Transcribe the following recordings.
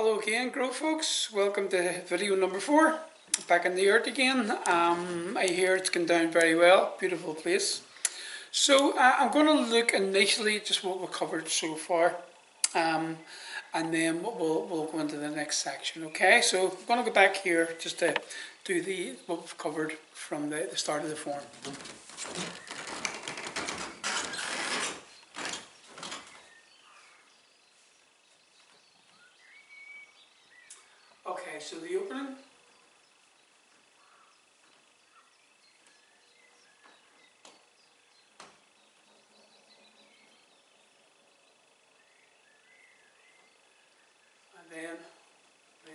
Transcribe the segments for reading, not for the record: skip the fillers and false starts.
Hello again, Grow folks. Welcome to video number 4. Back in the earth again. I hear it's gone down very well. Beautiful place. So I'm going to look initially at just what we've covered so far, and then we'll go into the next section. Okay. So I'm going to go back here just to do what we've covered from the start of the form. Okay, so the opening, and then the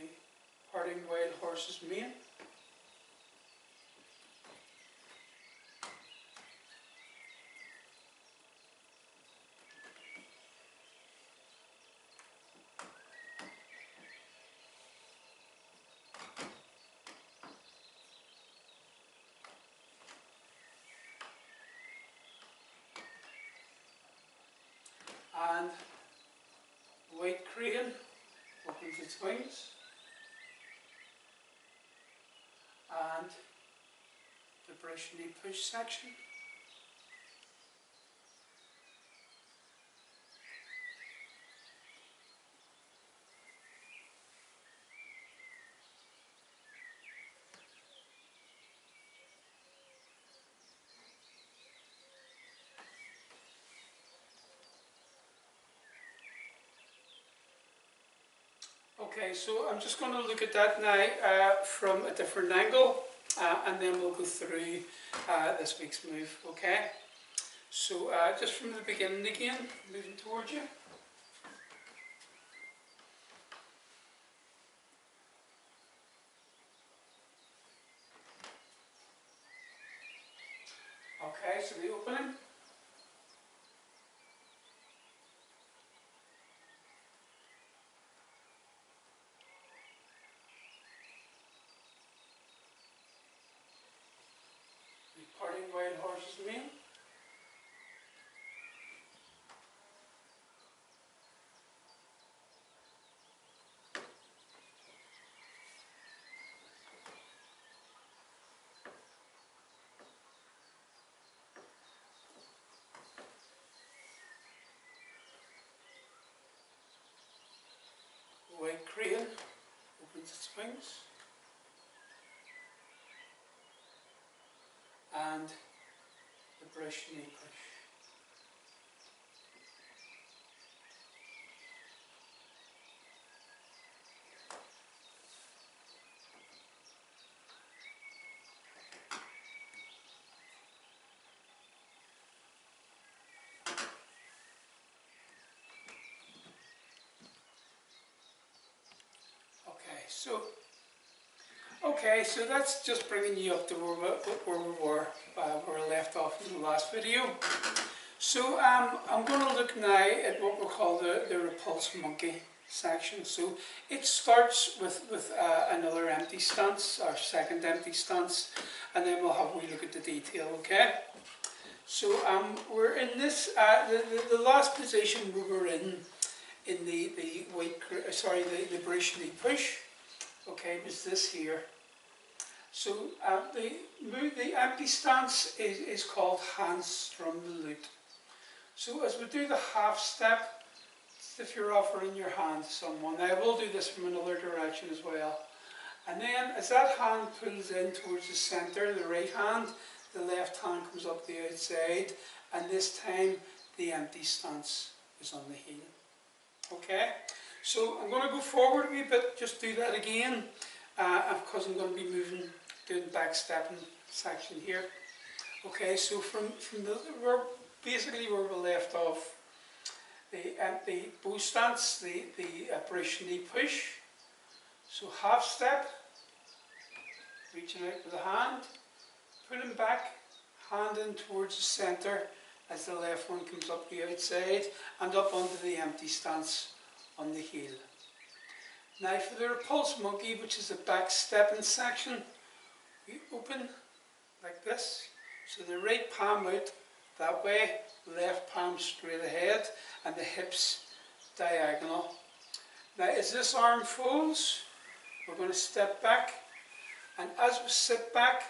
parting wild horse's mane, and the white crane opens its wings, and the brush and the push section. Okay, so I'm just going to look at that now from a different angle, and then we'll go through this week's move. Okay, so just from the beginning again, moving towards you. Okay, so the opening. The parting wild horse's mane. The white crane opens its wings, and the brush knee push. So that's just bringing you up to where we were left off in the last video. So I'm going to look now at what we call the repulse monkey section. So it starts with another empty stance, our second empty stance, and then we'll have a wee look at the detail. Okay. So we're in this the last position we were in the the brush knee push. Okay, was this here. So the empty stance is called hand strum the lute. So as we do the half step, if you're offering your hand to someone, I will do this from another direction as well. And then as that hand pulls in towards the centre, the right hand, the left hand comes up the outside, and this time the empty stance is on the heel. Okay, so I'm going to go forward a wee bit, just do that again, because I'm going to be doing back stepping section here. Okay, so from basically where we left off, the empty bow stance, the brush knee push. So half step, reaching out with the hand, pulling back, hand in towards the centre as the left one comes up the outside and up onto the empty stance on the heel. Now for the repulse monkey, which is the back stepping section, we open like this, so the right palm out that way, left palm straight ahead, and the hips diagonal. Now as this arm folds, we're going to step back, and as we sit back,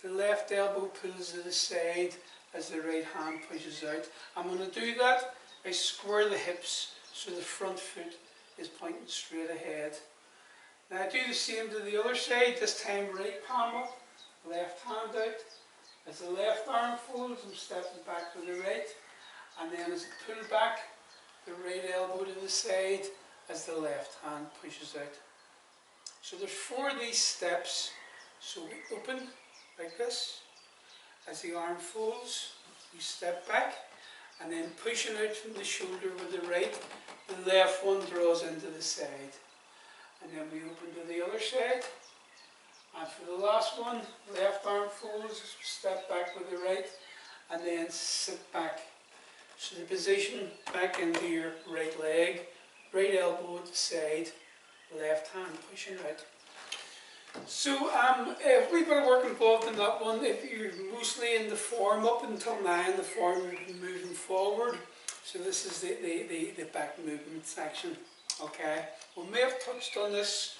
the left elbow pulls to the side as the right hand pushes out. I'm going to do that. I square the hips so the front foot is pointing straight ahead. Now I do the same to the other side, this time right palm up, left hand out. As the left arm folds, I'm stepping back with the right, and then as I pull back, the right elbow to the side as the left hand pushes out. So there's 4 of these steps. So we open like this. As the arm folds, we step back, and then pushing out from the shoulder with the right, the left one draws into the side. And then we open to the other side. And for the last one, left arm folds, step back with the right, and then sit back. So the position back into your right leg, right elbow at the side, left hand pushing out. So a wee bit of work involved in that one. If you're mostly in the form, up until now in the form you've been moving forward. So this is the back movement section. Okay, we may have touched on this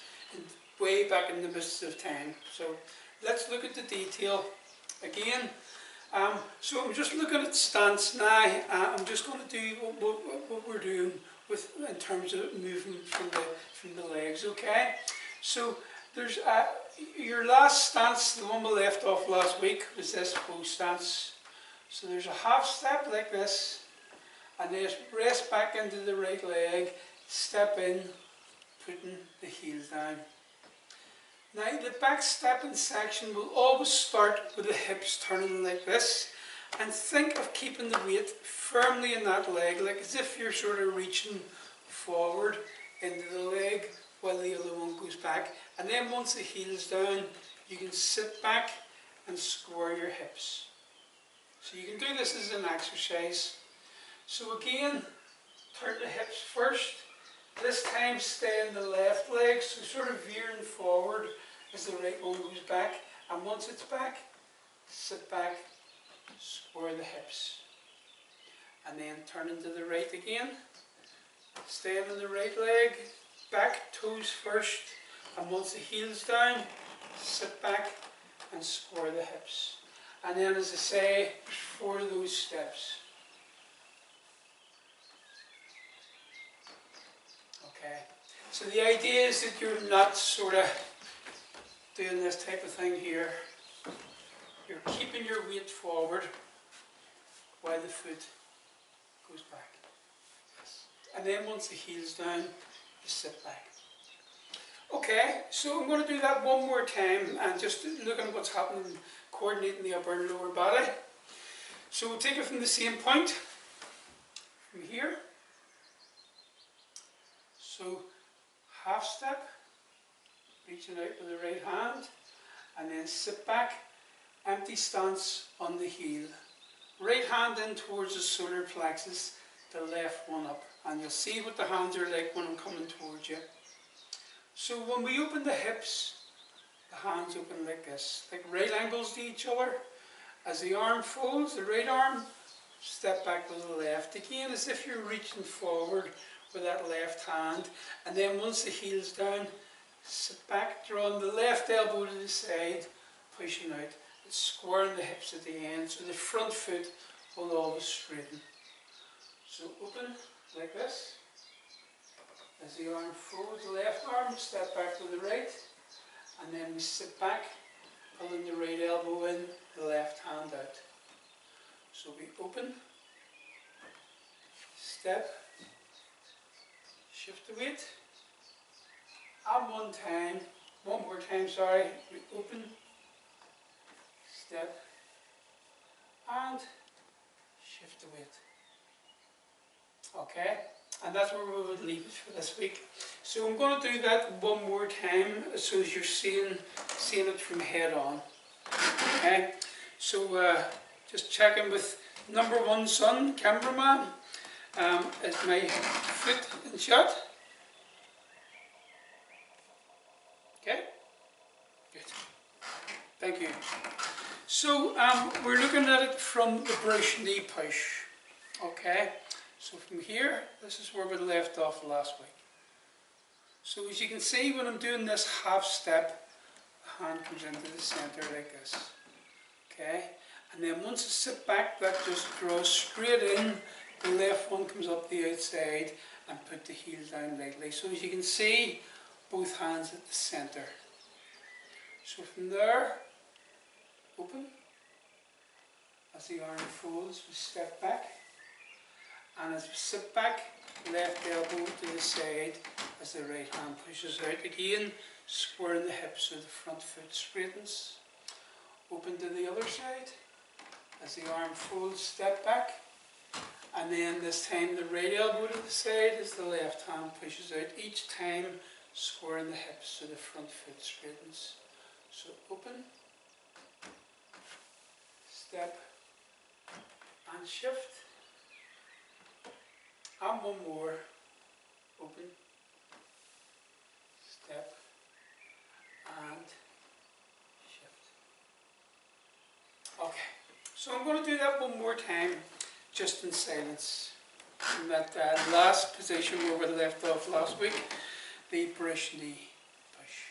way back in the midst of time. So let's look at the detail again. So I'm just looking at stance now. I'm just going to do what we're doing in terms of moving from the legs. Okay, so there's your last stance, the one we left off last week, was this bow stance. So there's a half step like this, and then rest back into the right leg, step in, putting the heels down. Now the back stepping section will always start with the hips turning like this, and think of keeping the weight firmly in that leg, like as if you're sort of reaching forward into the leg while the other one goes back. And then once the heel's down, you can sit back and square your hips. So you can do this as an exercise. So again, turn the hips first. This time stay in the left leg, so sort of veering forward as the right one goes back. And once it's back, sit back, square the hips. And then turn into the right again. Stay in the right leg, back toes first. And once the heel's down, sit back and square the hips. And then, as I say, 4 of those steps. Okay, so the idea is that you're not sort of doing this type of thing here. You're keeping your weight forward while the foot goes back. Yes. And then once the heel's down, you sit back. Okay, so I'm going to do that one more time and just look at what's happening, coordinating the upper and lower body. So we'll take it from the same point, from here. So half step, reaching out with the right hand, and then sit back, empty stance on the heel. Right hand in towards the solar plexus, the left one up. And you'll see what the hands are like when I'm coming towards you. So when we open the hips, the hands open like this, like right angles to each other. As the arm folds, the right arm, step back with the left. Again, as if you're reaching forward with that left hand. And then once the heel's down, sit back, drawing the left elbow to the side, pushing out. It's squaring the hips at the end, so the front foot will always straighten. So open like this. As the arm folds, the left arm, step back with the right, and then we sit back, pulling the right elbow in, the left hand out. So we open, step, shift the weight, and one more time, we open, step, and shift the weight. Okay? And that's where we would leave it for this week. So I'm going to do that one more time so as you're seeing it from head on. Okay, so just checking with number 1 son, cameraman. Is my foot in shot? Okay, good. Thank you. So we're looking at it from the brush knee push. Okay. So from here, this is where we left off last week. So as you can see, when I'm doing this half step, the hand comes into the centre like this. Okay, and then once I sit back, that just draws straight in, the left one comes up the outside and put the heel down lightly. So as you can see, both hands at the centre. So from there, open, as the arm folds, we step back, and as we sit back, left elbow to the side as the right hand pushes out again, squaring the hips so the front foot straightens. Open to the other side, as the arm folds, step back, and then this time the right elbow to the side as the left hand pushes out, each time squaring the hips so the front foot straightens. So open, step, and shift. And one more, open, step, and shift. Okay, so I'm going to do that one more time, just in silence. In that last position where we left off last week, the brush knee push.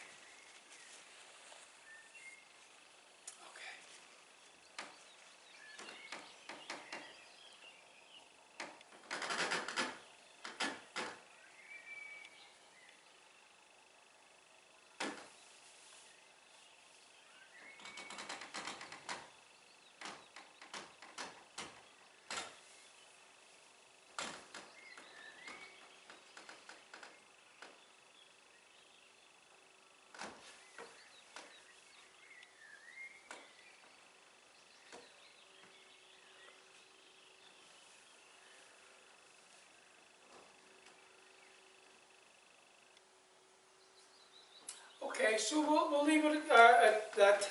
Okay, so we'll leave it at that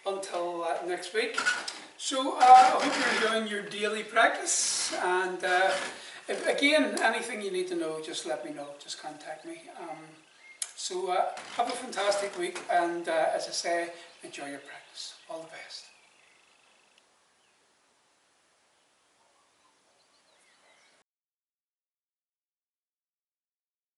until next week. So I hope you're enjoying your daily practice, and if, again, anything you need to know, just let me know, just contact me. So have a fantastic week, and as I say, enjoy your practice. All the best.